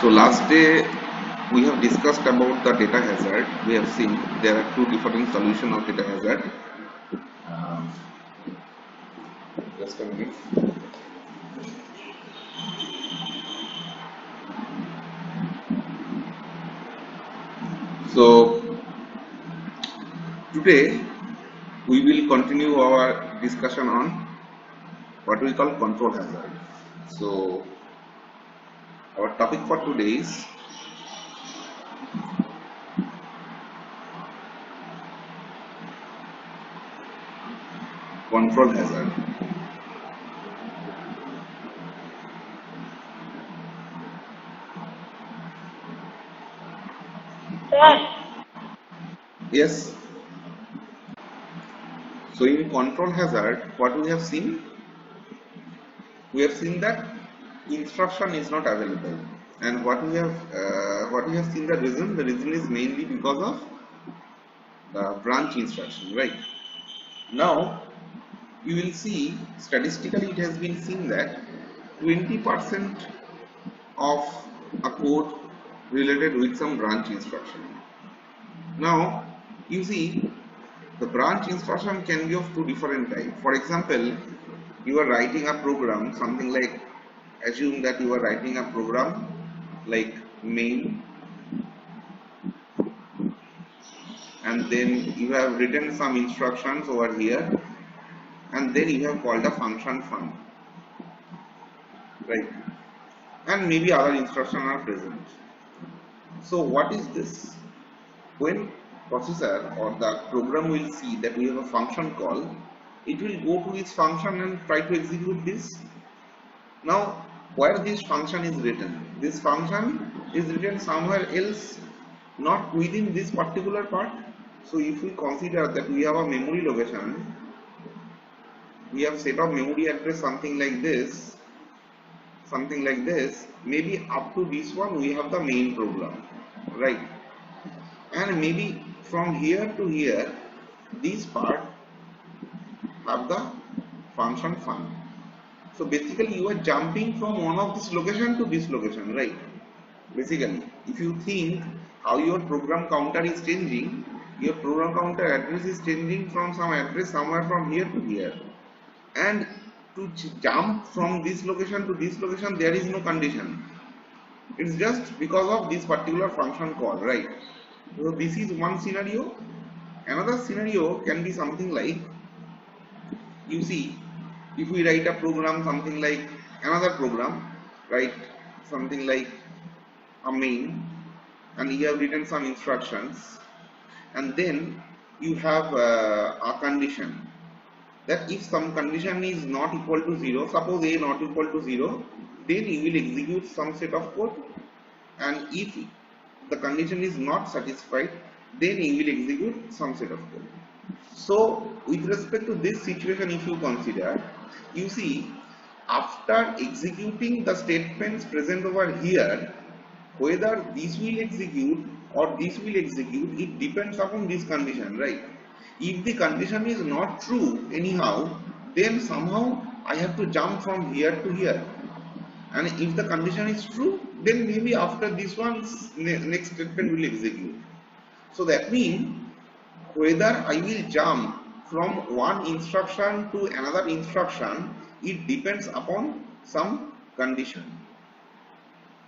So last day we have discussed about the data hazard. We have seen there are two different solutions of data hazard. Just a minute. So today we will continue our discussion on what we call control hazard. So our topic for today is control hazard. Yes. So in control hazard, what we have seen? We have seen that instruction is not available, and what we have seen the reason is mainly because of the branch instruction, right? Now you will see statistically it has been seen that 20% of a code related with some branch instruction. Now you see the branch instruction can be of two different types. For example, you are writing a program, something like, assume that you are writing a program like main, and then you have written some instructions over here, and then you have called a function fun, right? And maybe other instructions are present. So what is this? When processor or the program will see that we have a function call, it will go to its function and try to execute this. Now where this function is written? This function is written somewhere else, not within this particular part. So if we consider that we have a memory location, we have set of memory address something like this, maybe up to this one we have the main program, right? And maybe from here to here, this part have the function fun. So basically you are jumping from one of this location to this location, right? Basically, if you think how your program counter is changing, your program counter address is changing from some address somewhere from here to here, and to jump from this location to this location there is no condition. It's just because of this particular function call, right? So this is one scenario. Another scenario can be something like, you see, if we write a program something like another program, right, something like a main, and you have written some instructions, and then you have a condition that if some condition is not equal to 0, suppose a not equal to 0, then you will execute some set of code, and if the condition is not satisfied, then you will execute some set of code. So with respect to this situation, if you consider, you see, after executing the statements present over here, whether this will execute or this will execute, it depends upon this condition, right? If the condition is not true anyhow, then somehow I have to jump from here to here, and if the condition is true, then maybe after this one next statement will execute. So that means whether I will jump from one instruction to another instruction, it depends upon some condition,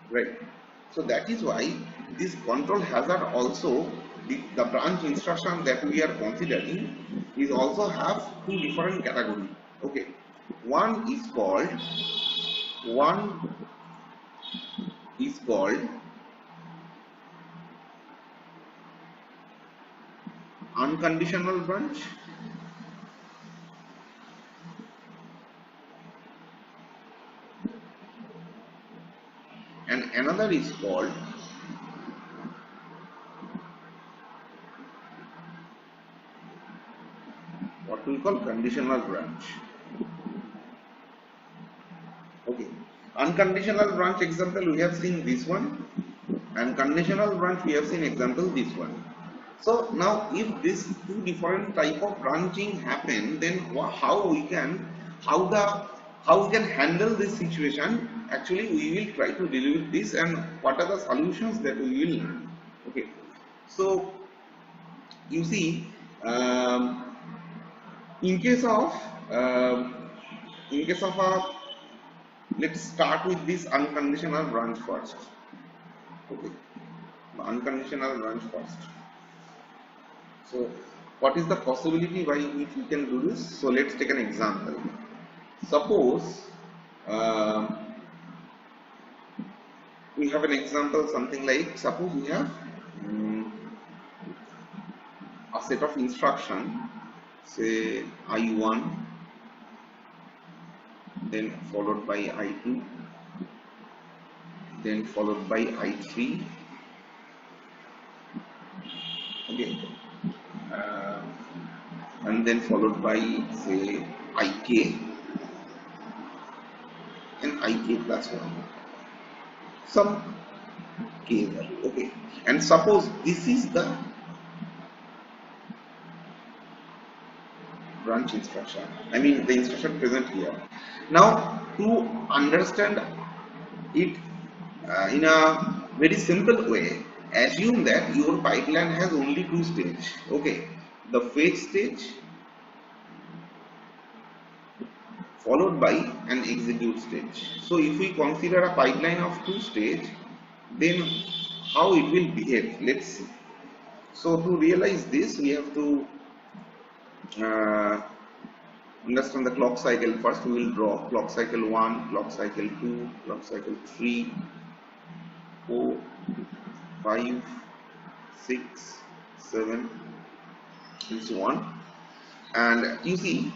right? So that is why this control hazard also, the branch instruction that we are considering is also have two different categories. Okay, one is called unconditional branch, and another is called what we call conditional branch. Okay, unconditional branch example we have seen this one, and conditional branch we have seen example this one. So now if this two different type of branching happen, then how we can handle this situation actually we will try to deal with this and what are the solutions that we will learn. Okay, so you see, um, in case of a, let's start with this unconditional branch first. Okay, the unconditional branch first. So what is the possibility by which we can do this? So let's take an example. Suppose um, we have an example something like, suppose we have a set of instruction, say I1, then followed by I2, then followed by I3, okay, uh, and then followed by say IK and IK plus 1, some K there, okay, and suppose this is the branch instruction, I mean the instruction present here. Now to understand it in a very simple way, assume that your pipeline has only two stages, okay, the fetch stage followed by an execute stage. So if we consider a pipeline of two stages, then how it will behave, let's see. So to realize this, we have to understand the clock cycle. First we will draw clock cycle 1, clock cycle 2, clock cycle 3, 4, 5, 6, 7 and so on. And you see,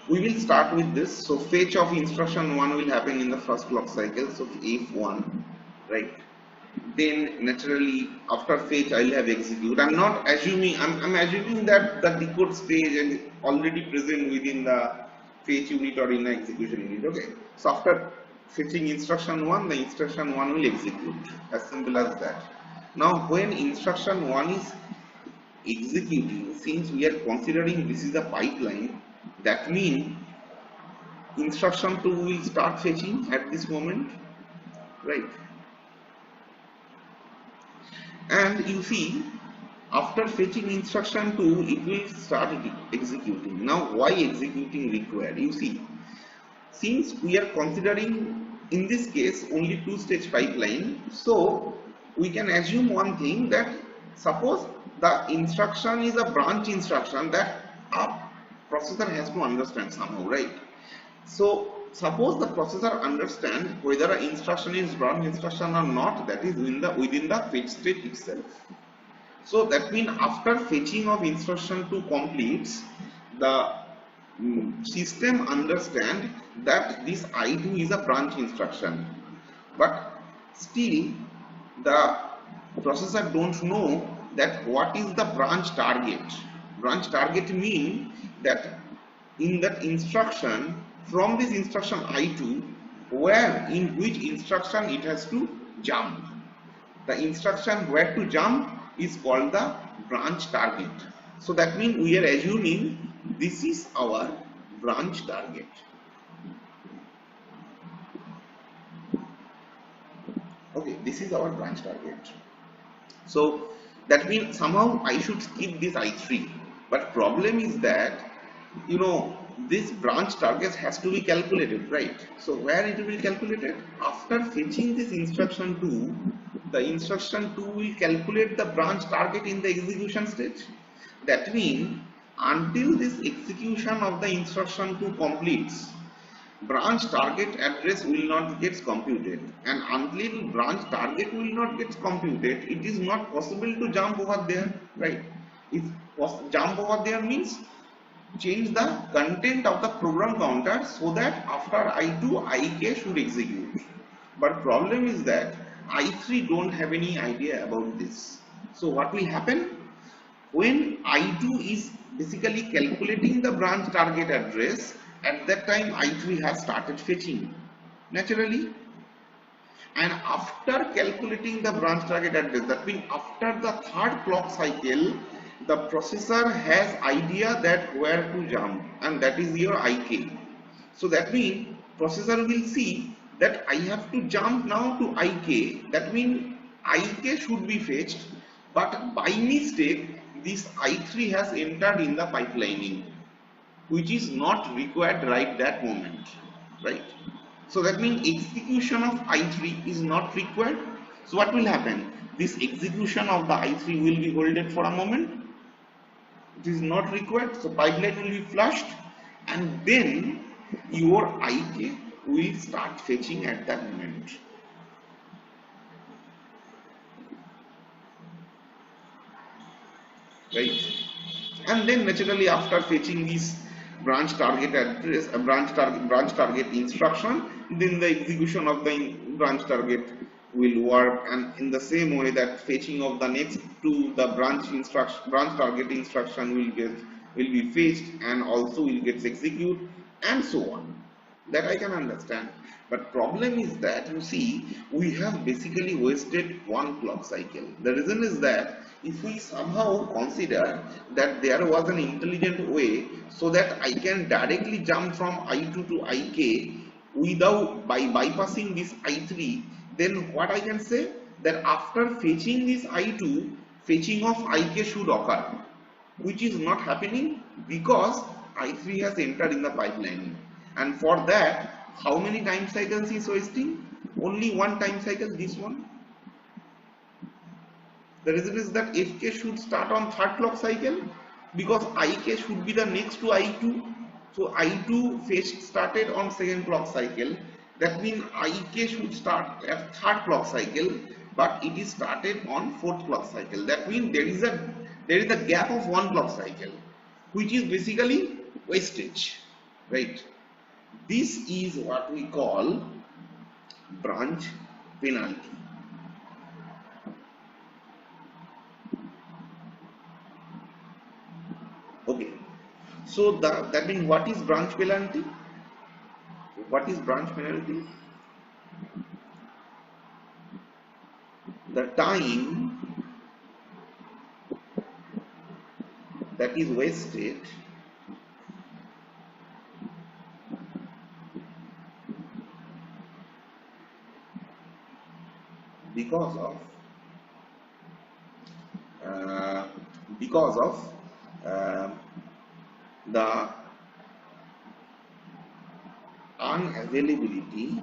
we will start with this. So fetch of instruction 1 will happen in the first clock cycle, so F1, right? Then naturally after fetch I will have execute. I'm not assuming, I'm assuming that the decode stage is already present within the fetch unit or in the execution unit, okay? So after fetching instruction 1, the instruction 1 will execute, as simple as that. Now when instruction 1 is executing, since we are considering this is a pipeline, that means instruction 2 will start fetching at this moment, right? And you see, after fetching instruction 2, it will start executing. Now why executing required? You see, since we are considering in this case only two stage pipeline, so we can assume one thing, that suppose the instruction is a branch instruction that a processor has to understand somehow, right? So suppose the processor understands whether an instruction is branch instruction or not, that is within the fetch state itself. So that means after fetching of instruction 2 completes, the system understand that this I2 is a branch instruction, but still the processor don't know that what is the branch target. Branch target mean that in that instruction, from this instruction I2, where in which instruction it has to jump. The instruction where to jump is called the branch target. So that means we are assuming this is our branch target. Okay, this is our branch target. So that means somehow I should skip this I3. But problem is that, you know, this branch target has to be calculated, right? So where it will be calculated? After fetching this instruction 2, the instruction 2 will calculate the branch target in the execution stage. That means until this execution of the instruction 2 completes, branch target address will not get computed, and until branch target will not get computed, it is not possible to jump over there, right? If jump over there means change the content of the program counter so that after I2, IK should execute. But problem is that I3 don't have any idea about this. So what will happen? When I2 is basically calculating the branch target address, at that time I3 has started fetching naturally. And after calculating the branch target address, that means after the third clock cycle, the processor has idea that where to jump, and that is your IK. So that means processor will see that I have to jump now to IK. That means IK should be fetched, but by mistake this I3 has entered in the pipelining, which is not required right that moment, right? So that means execution of I3 is not required. So what will happen? This execution of the I3 will be holded for a moment. It is not required. So pipeline will be flushed, and then your IK will start fetching at that moment. Right? And then naturally after fetching this branch target address, branch target instruction, then the execution of the branch target will work, and in the same way that fetching of the next to the branch target instruction will be fetched and also will get executed, and so on. That I can understand. But problem is that, you see, we have basically wasted one clock cycle. The reason is that if we somehow consider that there was an intelligent way so that I can directly jump from I2 to IK without bypassing this I3, then what I can say, that after fetching this I2, fetching of IK should occur, which is not happening because I3 has entered in the pipeline. And for that, how many time cycles is wasting? Only one time cycle, this one. The reason is that Fk should start on third clock cycle because Ik should be the next to I2. So I2 fetch started on second clock cycle. That means Ik should start at third clock cycle, but it is started on fourth clock cycle. That means there is a gap of one clock cycle, which is basically wastage, right? This is what we call branch penalty. Okay, so that means what is branch penalty? What is branch penalty? The time that is wasted because of the unavailability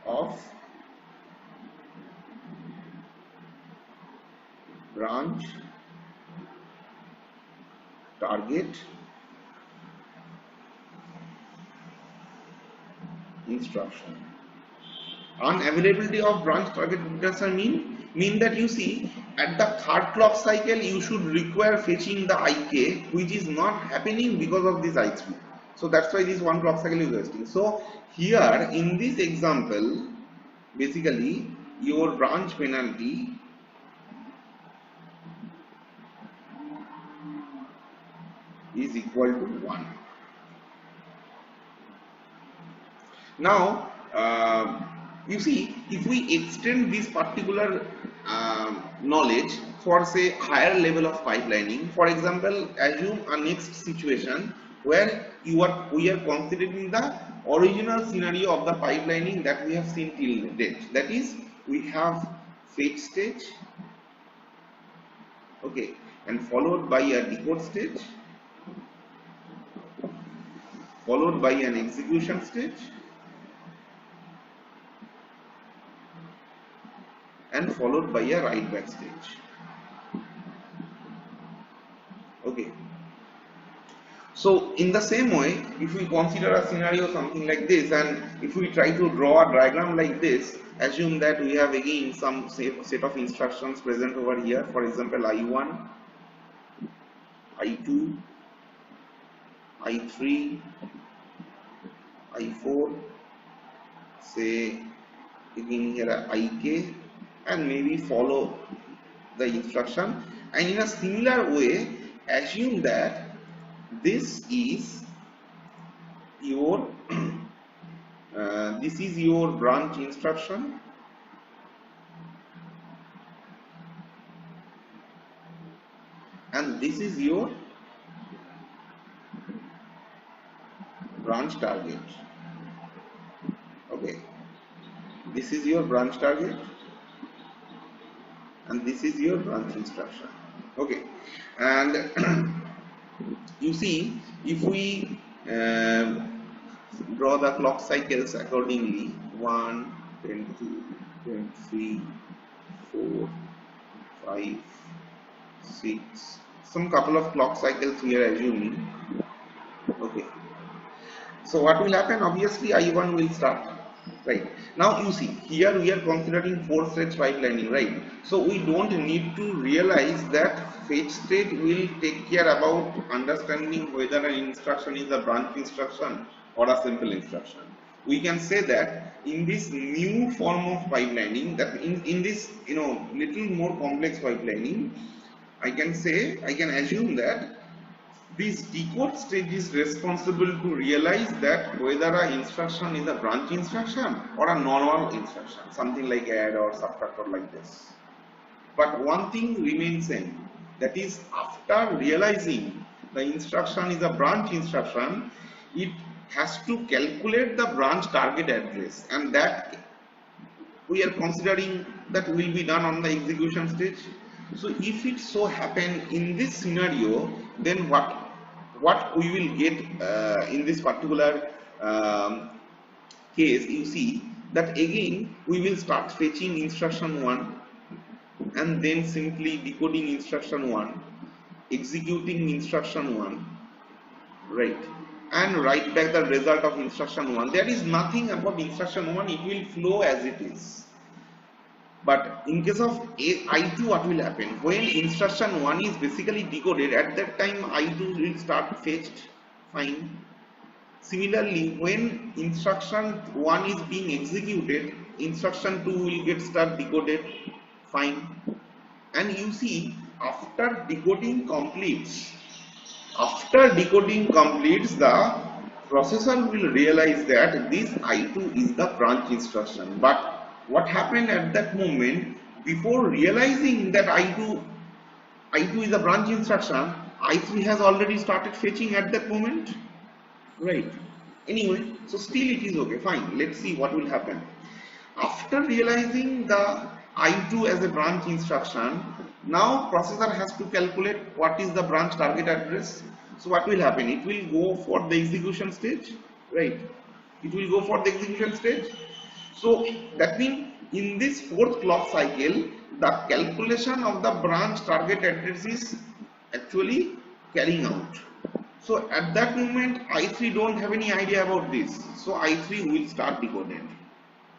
of branch target instruction. Unavailability of branch target instruction mean that, you see, at the third clock cycle you should require fetching the IK, which is not happening because of this I3. So that's why this one clock cycle is wasting. So here in this example, basically your branch penalty is equal to 1. Now you see, if we extend this particular knowledge for, say, higher level of pipelining, for example, assume a next situation where we are considering the original scenario of the pipelining that we have seen till date. That is, we have fetch stage, okay, and followed by a decode stage, followed by an execution stage, and followed by a write back stage. Okay. So in the same way, if we consider a scenario something like this, and if we try to draw a diagram like this, assume that we have again some set of instructions present over here. For example, I1, I2, I3, I4, say again here IK, and maybe follow the instruction. And in a similar way, assume that this is your branch instruction, and this is your branch target. Okay, this is your branch target and this is your branch instruction. Okay, and you see, if we draw the clock cycles accordingly, 1, then 2, then 3, 4, 5, 6, some couple of clock cycles we are assuming. Okay, so what will happen? Obviously I1 will start, right? Now you see, here we are considering 4 stage pipelining, right? So we don't need to realize that fetch state will take care about understanding whether an instruction is a branch instruction or a simple instruction. We can say that in this new form of pipelining, that in this little more complex pipelining, I can assume that this decode stage is responsible to realize that whether an instruction is a branch instruction or a normal instruction, something like add or subtract or like this. But one thing remains same, that is, after realizing the instruction is a branch instruction, it has to calculate the branch target address, and that we are considering that will be done on the execution stage. So if it so happen in this scenario, then what we will get in this particular case, you see that again we will start fetching instruction 1 and then simply decoding instruction 1, executing instruction 1, right, and write back the result of instruction 1. There is nothing about instruction 1, it will flow as it is. But in case of I2, what will happen? When instruction 1 is basically decoded, at that time I2 will start fetched, fine. Similarly, when instruction 1 is being executed, instruction 2 will get start decoded, fine. And you see, after decoding completes, the processor will realize that this I2 is the branch instruction. But what happened at that moment, before realizing that I2 is a branch instruction, I3 has already started fetching at that moment, right? Anyway, so still it is okay, fine. Let's see what will happen. After realizing the I2 as a branch instruction, now processor has to calculate what is the branch target address. So what will happen? It will go for the execution stage, right? It will go for the execution stage. So that means in this 4th clock cycle, the calculation of the branch target address is actually carrying out. So at that moment, I3 don't have any idea about this. So I3 will start decoding.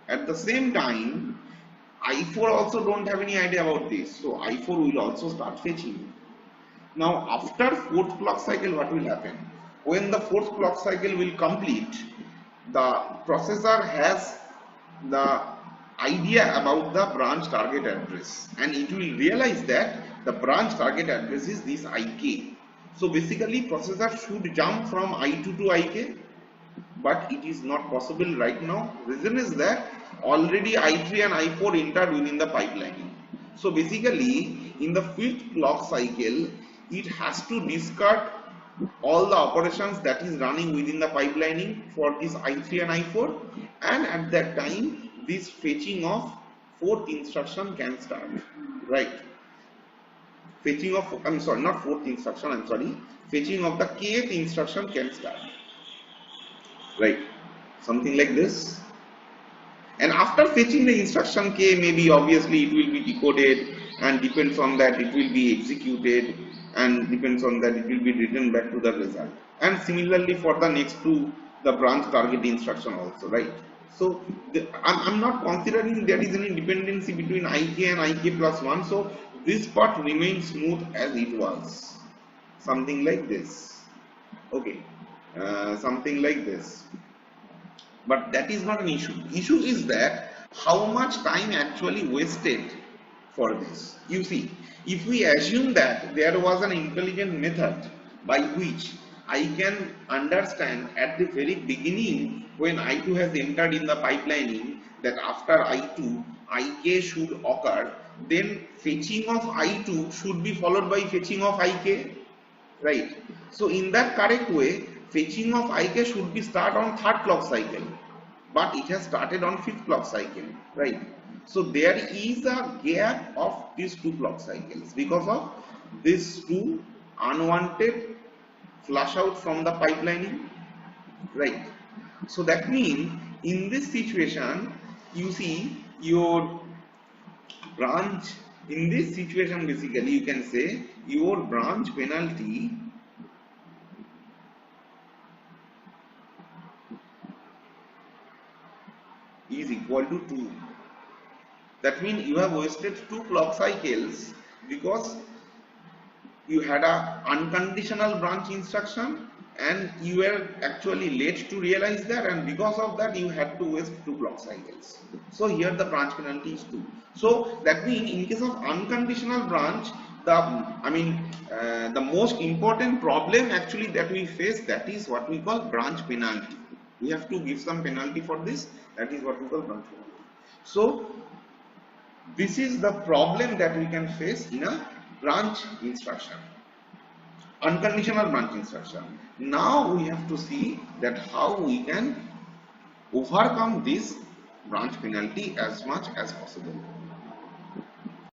At the same time, I4 also don't have any idea about this. So I4 will also start fetching. Now after 4th clock cycle, what will happen? When the 4th clock cycle will complete, the processor has the idea about the branch target address, and it will realize that the branch target address is this IK. So basically processor should jump from I2 to IK, but it is not possible right now. Reason is that already I3 and I4 entered within the pipelining. So basically in the 5th clock cycle, it has to discard all the operations that is running within the pipelining for this I3 and I4, and at that time this fetching of 4th instruction can start, right? Fetching of, not 4th instruction, fetching of the kth instruction can start, right? Something like this. And after fetching the instruction k, maybe obviously it will be decoded, and depends on that it will be executed, and depends on that it will be written back to the result. And similarly for the next two, the branch target instruction also, right? So I'm not considering there is any dependency between IK and IK plus 1. So this part remains smooth as it was, something like this. Okay, something like this. But that is not an issue. Issue is that how much time actually wasted for this. You see, if we assume that there was an intelligent method by which I can understand at the very beginning when I2 has entered in the pipelining that after I2, IK should occur, then fetching of I2 should be followed by fetching of IK, right? So in that correct way, fetching of IK should be start on third clock cycle, but it has started on fifth clock cycle, right? So there is a gap of these two clock cycles because of these two unwanted flush out from the pipelining, right? So that means in this situation, you see your branch, in this situation basically you can say your branch penalty is equal to 2. That means you have wasted 2 clock cycles because you had a unconditional branch instruction and you were actually late to realize that, and because of that you had to waste 2 clock cycles. So here the branch penalty is 2. So that means in case of unconditional branch, the most important problem actually that we face, that is what we call branch penalty. We have to give some penalty for this, that is what we call branch penalty. So this is the problem that we can face in a branch instruction, unconditional branch instruction. Now we have to see that how we can overcome this branch penalty as much as possible.